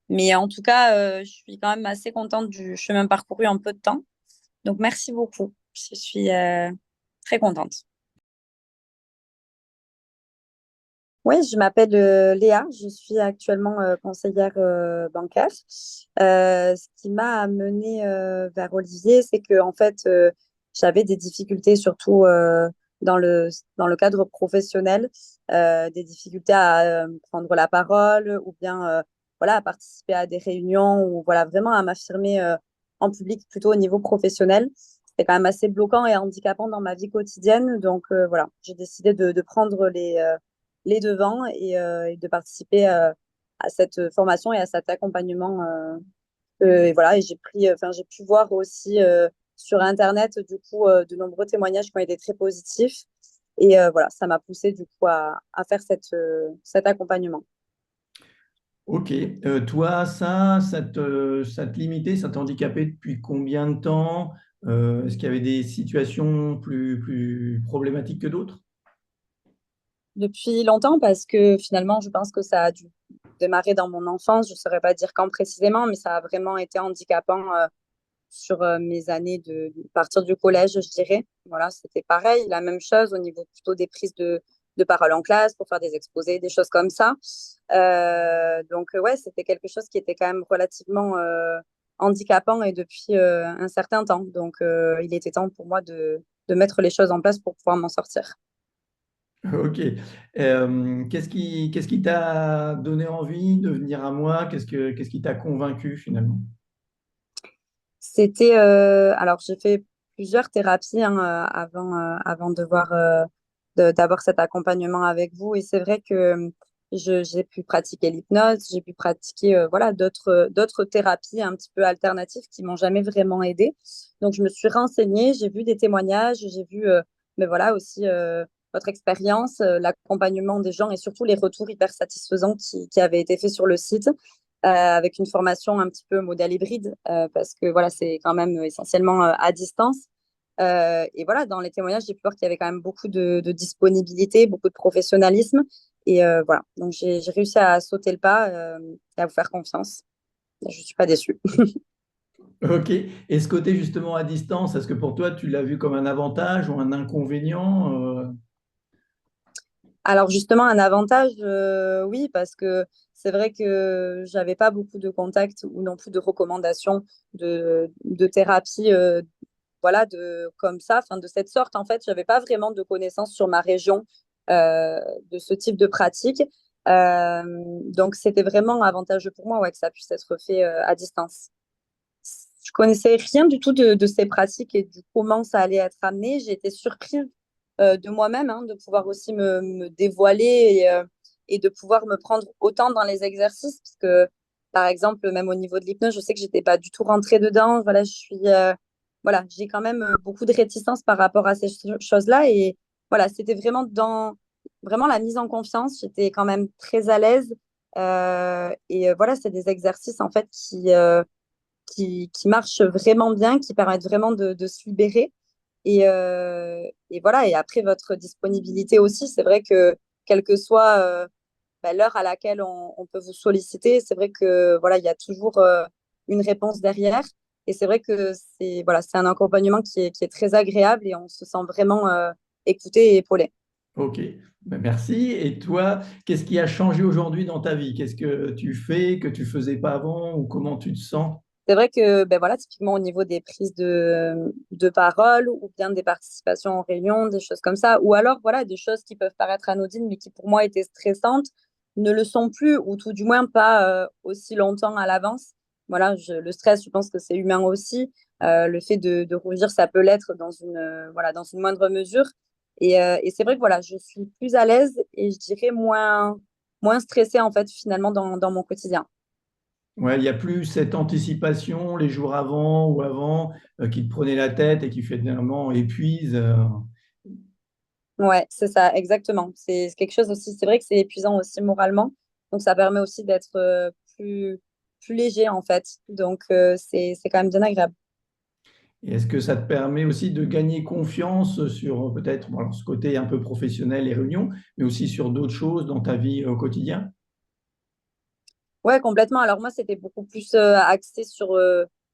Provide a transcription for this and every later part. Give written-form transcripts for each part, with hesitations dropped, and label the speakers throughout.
Speaker 1: Mais en tout cas, je suis quand même assez contente du chemin parcouru en peu de temps. Donc, merci beaucoup. Je suis très contente. Oui, je m'appelle Léa. Je suis actuellement conseillère bancaire. Ce qui m'a amenée vers Olivier, c'est que en fait, j'avais des difficultés surtout dans dans le cadre professionnel, des difficultés à prendre la parole ou bien voilà, à participer à des réunions ou voilà, vraiment à m'affirmer en public plutôt au niveau professionnel. C'est quand même assez bloquant et handicapant dans ma vie quotidienne. Donc voilà, j'ai décidé de prendre les devants et de participer à cette formation et à cet accompagnement. Et voilà, et j'ai pu voir aussi sur Internet du coup de nombreux témoignages qui ont été très positifs. Et voilà, ça m'a poussé du coup à faire cet accompagnement.
Speaker 2: Ok. Toi, ça te limitait, ça t'handicapait depuis combien de temps? Est-ce qu'il y avait des situations plus problématiques que d'autres?
Speaker 1: Depuis longtemps, parce que finalement, je pense que ça a dû démarrer dans mon enfance. Je ne saurais pas dire quand précisément, mais ça a vraiment été handicapant sur mes années de partir du collège, je dirais. Voilà, c'était pareil, la même chose au niveau plutôt des prises de parole en classe pour faire des exposés, des choses comme ça. Ouais, c'était quelque chose qui était quand même relativement handicapant et depuis un certain temps. Donc, il était temps pour moi de mettre les choses en place pour pouvoir m'en sortir.
Speaker 2: Ok. Qu'est-ce qui t'a donné envie de venir à moi? Qu'est-ce qui t'a convaincu finalement?
Speaker 1: Alors j'ai fait plusieurs thérapies hein, avant d'avoir cet accompagnement avec vous. Et c'est vrai que j'ai pu pratiquer l'hypnose, j'ai pu pratiquer voilà, d'autres thérapies un petit peu alternatives qui m'ont jamais vraiment aidée. Donc, je me suis renseignée, j'ai vu des témoignages, j'ai vu mais voilà, aussi votre expérience, l'accompagnement des gens et surtout les retours hyper satisfaisants qui avaient été faits sur le site avec une formation un petit peu modèle hybride, parce que voilà, c'est quand même essentiellement à distance. Et voilà, dans les témoignages, j'ai pu voir qu'il y avait quand même beaucoup de disponibilité, beaucoup de professionnalisme. Et voilà, donc j'ai réussi à sauter le pas et à vous faire confiance. Je ne suis pas déçue.
Speaker 2: Ok. Et ce côté justement à distance, est-ce que pour toi, tu l'as vu comme un avantage ou un inconvénient?
Speaker 1: Alors justement, un avantage, oui, parce que c'est vrai que j'avais pas beaucoup de contacts ou non plus de recommandations de thérapie voilà, comme ça, enfin, de cette sorte, en fait, j'avais pas vraiment de connaissances sur ma région de ce type de pratique. Euh, donc, c'était vraiment avantageux pour moi ouais, que ça puisse être fait à distance. Je connaissais rien du tout de ces pratiques et du comment ça allait être amené. J'ai été surprise de moi-même, hein, de pouvoir aussi me dévoiler et de pouvoir me prendre autant dans les exercices, parce que, par exemple, même au niveau de l'hypnose, je sais que j'étais pas du tout rentrée dedans. Voilà, voilà, j'ai quand même beaucoup de réticence par rapport à ces choses-là. Et voilà, c'était vraiment dans vraiment la mise en confiance. J'étais quand même très à l'aise. Voilà, c'est des exercices en fait qui marchent vraiment bien, qui permettent vraiment de se libérer. Et voilà, et après votre disponibilité aussi, c'est vrai que quelle que soit l'heure à laquelle on peut vous solliciter, c'est vrai que voilà, il y a toujours une réponse derrière. Et c'est vrai que c'est voilà, c'est un accompagnement qui est très agréable et on se sent vraiment écouté et épaulé.
Speaker 2: Ok, ben, merci. Et toi, qu'est-ce qui a changé aujourd'hui dans ta vie? Qu'est-ce que tu fais que tu faisais pas avant ou comment tu te sens?
Speaker 1: C'est vrai que ben voilà, typiquement au niveau des prises de parole ou bien des participations en réunion, des choses comme ça, ou alors voilà, des choses qui peuvent paraître anodines mais qui pour moi étaient stressantes, ne le sont plus, ou tout du moins pas aussi longtemps à l'avance. Voilà, le stress, je pense que c'est humain aussi. Le fait de rougir, ça peut l'être dans voilà, dans une moindre mesure. Et c'est vrai que voilà, je suis plus à l'aise et je dirais moins stressée en fait finalement dans mon quotidien.
Speaker 2: Ouais, il n'y a plus cette anticipation les jours avant ou avant qui te prenait la tête et qui finalement épuise.
Speaker 1: Ouais, c'est ça, exactement. C'est quelque chose aussi, c'est vrai que c'est épuisant aussi moralement. Donc, ça permet aussi d'être plus léger, en fait. Donc, c'est quand même bien agréable.
Speaker 2: Et est-ce que ça te permet aussi de gagner confiance sur peut-être bon, alors, ce côté un peu professionnel et réunion, mais aussi sur d'autres choses dans ta vie au quotidien?
Speaker 1: Ouais, complètement. Alors moi, c'était beaucoup plus axé sur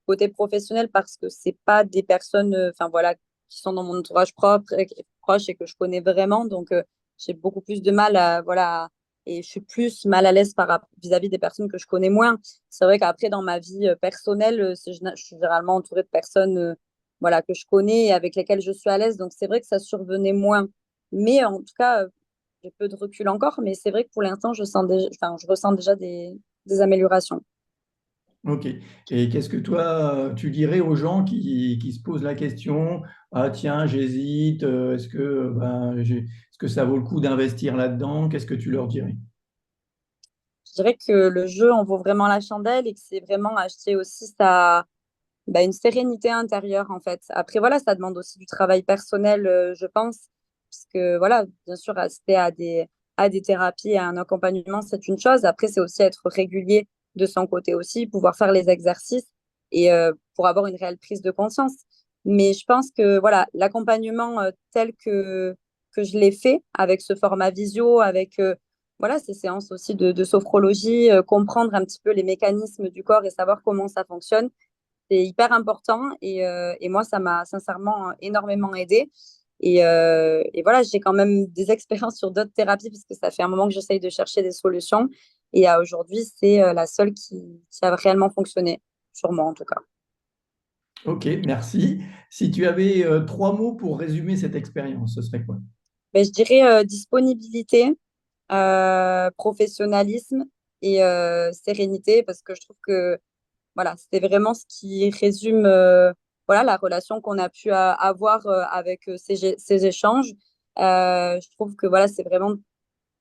Speaker 1: côté professionnel parce que c'est pas des personnes, enfin voilà, qui sont dans mon entourage propre, proche et que je connais vraiment. Donc j'ai beaucoup plus de mal à voilà, et je suis plus mal à l'aise vis-à-vis des personnes que je connais moins. C'est vrai qu'après dans ma vie personnelle, je suis généralement entourée de personnes, voilà, que je connais et avec lesquelles je suis à l'aise. Donc c'est vrai que ça survenait moins. Mais en tout cas, j'ai peu de recul encore, mais c'est vrai que pour l'instant, enfin, je ressens déjà des améliorations.
Speaker 2: Ok. Et qu'est-ce que toi, tu dirais aux gens qui se posent la question, ah tiens, j'hésite, est-ce que, est-ce que ça vaut le coup d'investir là-dedans? Qu'est-ce que tu leur dirais?
Speaker 1: Je dirais que le jeu en vaut vraiment la chandelle et que c'est vraiment acheter aussi une sérénité intérieure, en fait. Après, voilà, ça demande aussi du travail personnel, je pense, parce que, voilà, bien sûr, assister à des thérapies, à un accompagnement, c'est une chose. Après, c'est aussi être régulier de son côté aussi, pouvoir faire les exercices et pour avoir une réelle prise de conscience. Mais je pense que, voilà, l'accompagnement tel que je l'ai fait avec ce format visio, avec voilà, ces séances aussi de sophrologie, comprendre un petit peu les mécanismes du corps et savoir comment ça fonctionne, c'est hyper important et moi, ça m'a sincèrement énormément aidé. Et voilà, j'ai quand même des expériences sur d'autres thérapies puisque ça fait un moment que j'essaye de chercher des solutions. Et aujourd'hui, c'est la seule qui a réellement fonctionné, sur moi en tout cas.
Speaker 2: Ok, merci. Si tu avais trois mots pour résumer cette expérience, ce serait quoi?
Speaker 1: Ben, je dirais disponibilité, professionnalisme et sérénité parce que je trouve que voilà, c'était vraiment ce qui résume voilà, la relation qu'on a pu avoir avec ces échanges. Je trouve que voilà, c'est vraiment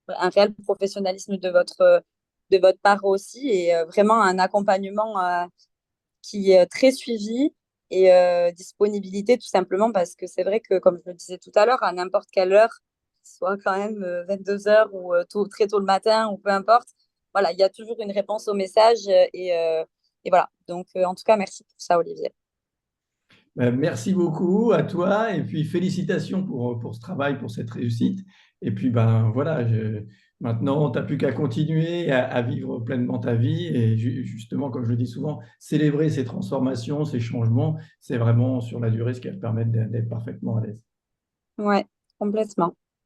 Speaker 1: un réel professionnalisme de votre part aussi et vraiment un accompagnement qui est très suivi et disponibilité tout simplement parce que c'est vrai que, comme je le disais tout à l'heure, à n'importe quelle heure, soit quand même 22 heures ou très tôt le matin ou peu importe, voilà, il y a toujours une réponse au message et voilà. Donc, en tout cas, merci pour ça, Olivier.
Speaker 2: Merci beaucoup à toi et puis félicitations pour ce travail, pour cette réussite. Et puis voilà, maintenant, tu n'as plus qu'à continuer à vivre pleinement ta vie et justement, comme je le dis souvent, célébrer ces transformations, ces changements, c'est vraiment sur la durée ce qui va te permettre d'être parfaitement à l'aise.
Speaker 1: Ouais, complètement.